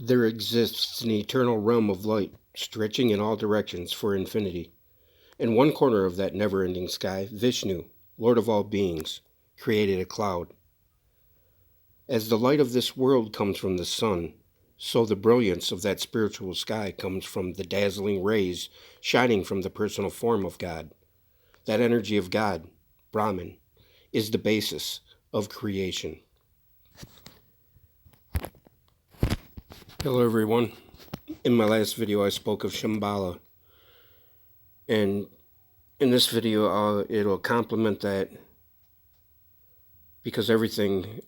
There exists an eternal realm of light, stretching in all directions for infinity. In one corner of that never-ending sky, Vishnu, Lord of all beings, created a cloud. As the light of this world comes from the sun, so the brilliance of that spiritual sky comes from the dazzling rays shining from the personal form of God. That energy of God, Brahman, is the basis of creation. Hello everyone. In my last video I spoke of Shambhala, and in this video it'll complement that, because everything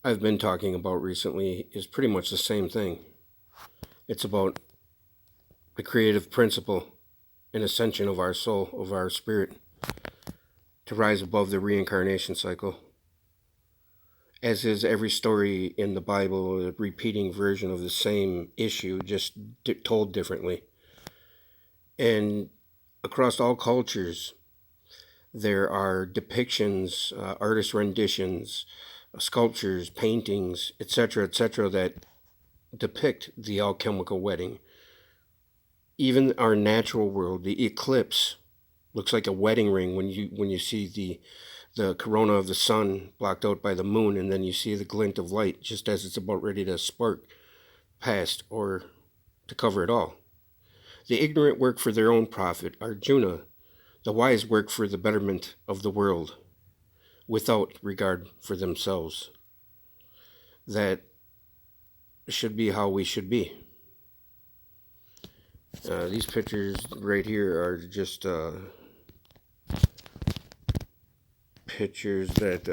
I've been talking about recently is pretty much the same thing. It's about the creative principle and ascension of our soul, of our spirit, to rise above the reincarnation cycle. As is every story in the Bible, a repeating version of the same issue, just told differently. And across all cultures, there are depictions, artist renditions, sculptures, paintings, etc., that depict the alchemical wedding. Even our natural world, the eclipse, looks like a wedding ring when you see the corona of the sun blocked out by the moon, and then you see the glint of light just as it's about ready to spark past or to cover it all. The ignorant work for their own profit, Arjuna. The wise work for the betterment of the world, without regard for themselves. That should be how we should be. These pictures right here are just pictures that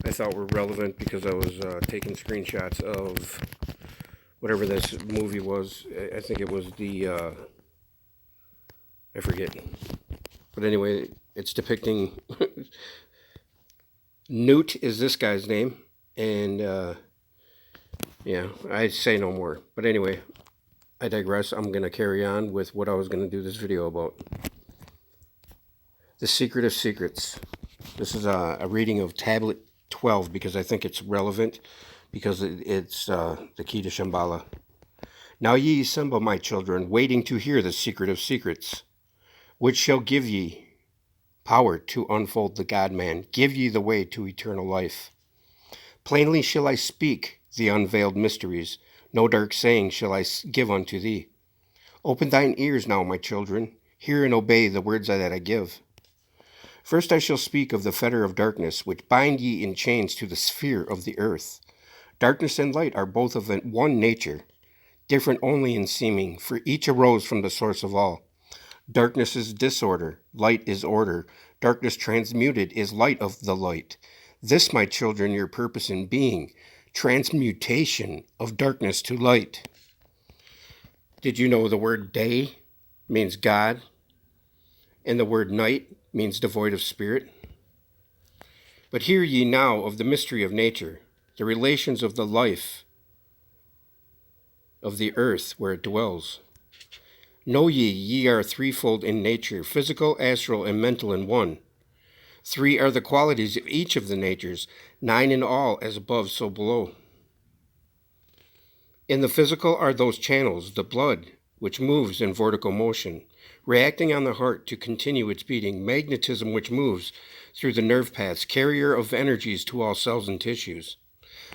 I thought were relevant because I was taking screenshots of whatever this movie was. I think it was I forget. But anyway, it's depicting Newt is this guy's name, and yeah, I say no more. But anyway, I digress. I'm going to carry on with what I was going to do this video about. The Secret of Secrets. This is a reading of Tablet 12 because I think it's relevant, because it's the key to Shambhala. Now ye assemble, my children, waiting to hear the secret of secrets, which shall give ye power to unfold the God-man, give ye the way to eternal life. Plainly shall I speak the unveiled mysteries, no dark saying shall I give unto thee. Open thine ears now, my children, hear and obey the words that I give. First I shall speak of the fetter of darkness, which bind ye in chains to the sphere of the earth. Darkness and light are both of one nature, different only in seeming, for each arose from the source of all. Darkness is disorder, light is order. Darkness transmuted is light of the light. This, my children, your purpose in being, transmutation of darkness to light. Did you know the word day means God, and the word night means devoid of spirit? But hear ye now of the mystery of nature, the relations of the life of the earth where it dwells. Know ye are threefold in nature, physical, astral, and mental in one. Three are the qualities of each of the natures, 9 in all, as above, so below. In the physical are those channels, the blood, which moves in vortical motion, reacting on the heart to continue its beating, magnetism which moves through the nerve paths, carrier of energies to all cells and tissues.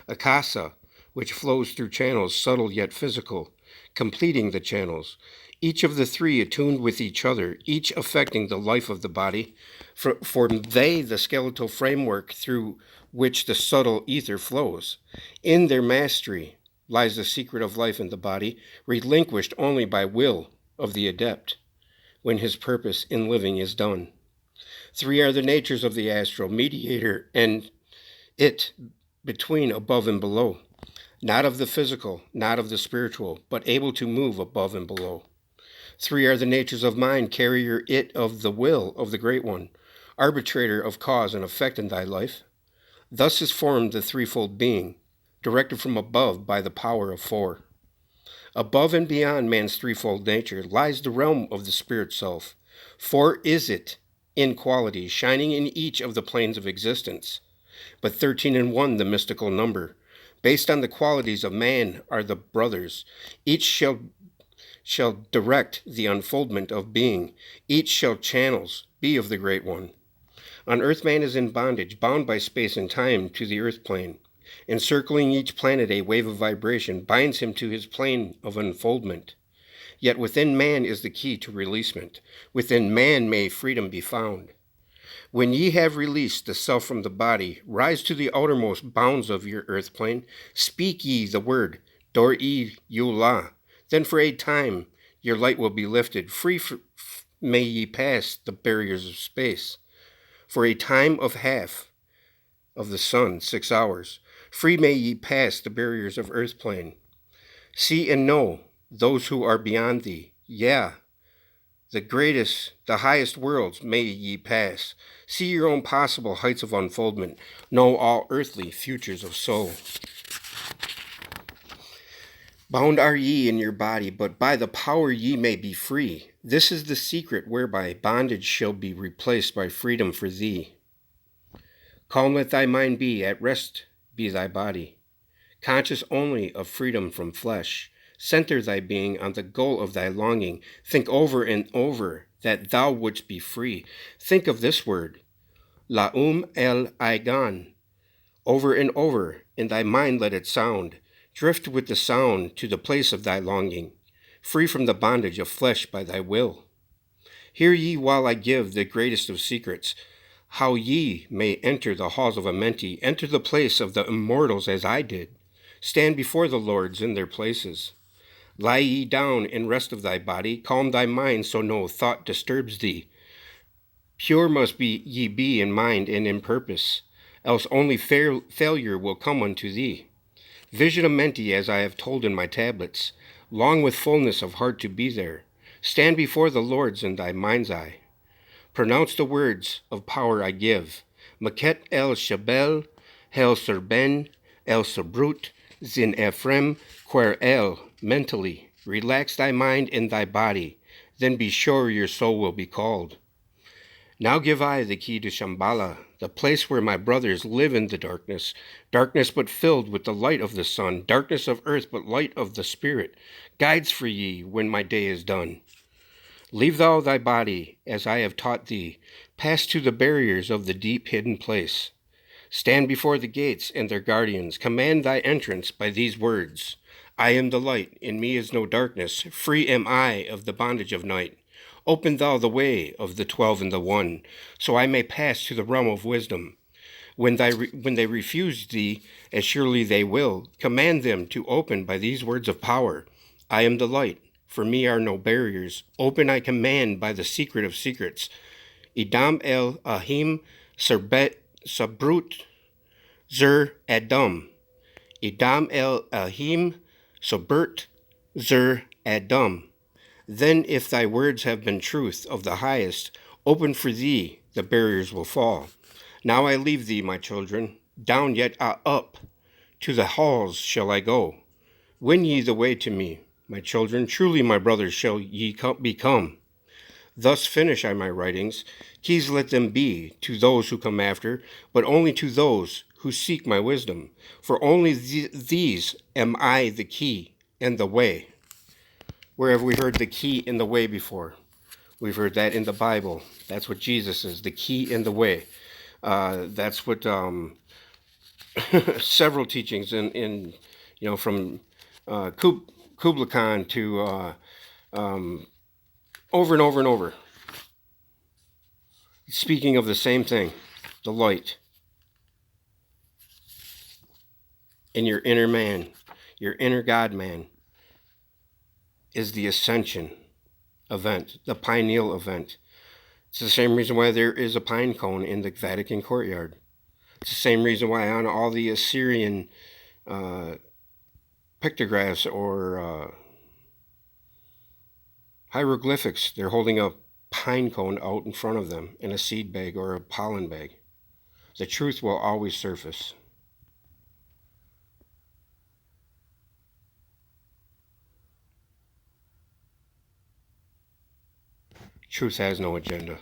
Akasa, which flows through channels, subtle yet physical, completing the channels. Each of the three attuned with each other, each affecting the life of the body, for they the skeletal framework through which the subtle ether flows. In their mastery lies the secret of life in the body, relinquished only by will of the adept, when his purpose in living is done. Three are the natures of the astral, mediator and it between above and below. Not of the physical, not of the spiritual, but able to move above and below. Three are the natures of mind, carrier it of the will of the Great One, arbitrator of cause and effect in thy life. Thus is formed the threefold being, directed from above by the power of four. Above and beyond man's threefold nature lies the realm of the spirit self. Four is it in quality, shining in each of the planes of existence. But 13 and 1 the mystical number, Based on the qualities of man are the brothers. Each shall direct the unfoldment of being. Each shall channels be of the Great One. On earth man is in bondage, bound by space and time to the earth plane. Encircling each planet a wave of vibration binds him to his plane of unfoldment. Yet within man is the key to releasement. Within man may freedom be found. When ye have released the self from the body, rise to the outermost bounds of your earth plane. Speak ye the word, Dor-e Yula. Then for a time your light will be lifted. Free may ye pass the barriers of space. For a time of half of the sun, 6 hours. Free may ye pass the barriers of earth plane. See and know those who are beyond thee. Yeah, the highest worlds may ye pass. See your own possible heights of unfoldment. Know all earthly futures of soul. Bound are ye in your body, but by the power ye may be free. This is the secret whereby bondage shall be replaced by freedom for thee. Calm let thy mind be, at rest be thy body. Conscious only of freedom from flesh. Center thy being on the goal of thy longing. Think over and over that thou wouldst be free. Think of this word, Laum el Aigan. Over and over in thy mind let it sound. Drift with the sound to the place of thy longing, free from the bondage of flesh by thy will. Hear ye while I give the greatest of secrets, how ye may enter the halls of Amenti, enter the place of the immortals as I did. Stand before the lords in their places. Lie ye down in rest of thy body, calm thy mind so no thought disturbs thee. Pure must ye be in mind and in purpose, else only failure will come unto thee. Vision of Menti as I have told in my tablets, long with fullness of heart to be there. Stand before the lords in thy mind's eye. Pronounce the words of power I give. Maket el Shabel, hel Serben, el Sabrut, zin Ephraim, quer el, mentally. Relax thy mind and thy body, then be sure your soul will be called. Now give I the key to Shamballa, the place where my brothers live in the darkness, darkness but filled with the light of the sun, darkness of earth but light of the spirit, guides for ye when my day is done. Leave thou thy body, as I have taught thee, pass to the barriers of the deep hidden place. Stand before the gates and their guardians, command thy entrance by these words. I am the light, in me is no darkness, free am I of the bondage of night. Open thou the way of the 12 and the 1, so I may pass to the realm of wisdom. When they refuse thee, as surely they will, command them to open by these words of power. I am the light, for me are no barriers. Open I command by the secret of secrets. Idam el ahim sabrut zer adam. Idam el ahim sabert zer adam. Then if thy words have been truth of the highest, open for thee the barriers will fall. Now I leave thee, my children, down yet up, to the halls shall I go. Win ye the way to me, my children, truly my brothers shall ye become. Thus finish I my writings, keys let them be to those who come after, but only to those who seek my wisdom, for only these am I the key and the way. Where have we heard the key and the way before? We've heard that in the Bible. That's what Jesus is, the key and the way. That's what several teachings in from Kubla Khan to over and over and over. Speaking of the same thing, the light in your inner man, your inner God man, is the ascension event, the pineal event. It's the same reason why there is a pine cone in the Vatican courtyard. It's the same reason why on all the Assyrian pictographs or hieroglyphics, they're holding a pine cone out in front of them in a seed bag or a pollen bag. The truth will always surface. Truth has no agenda.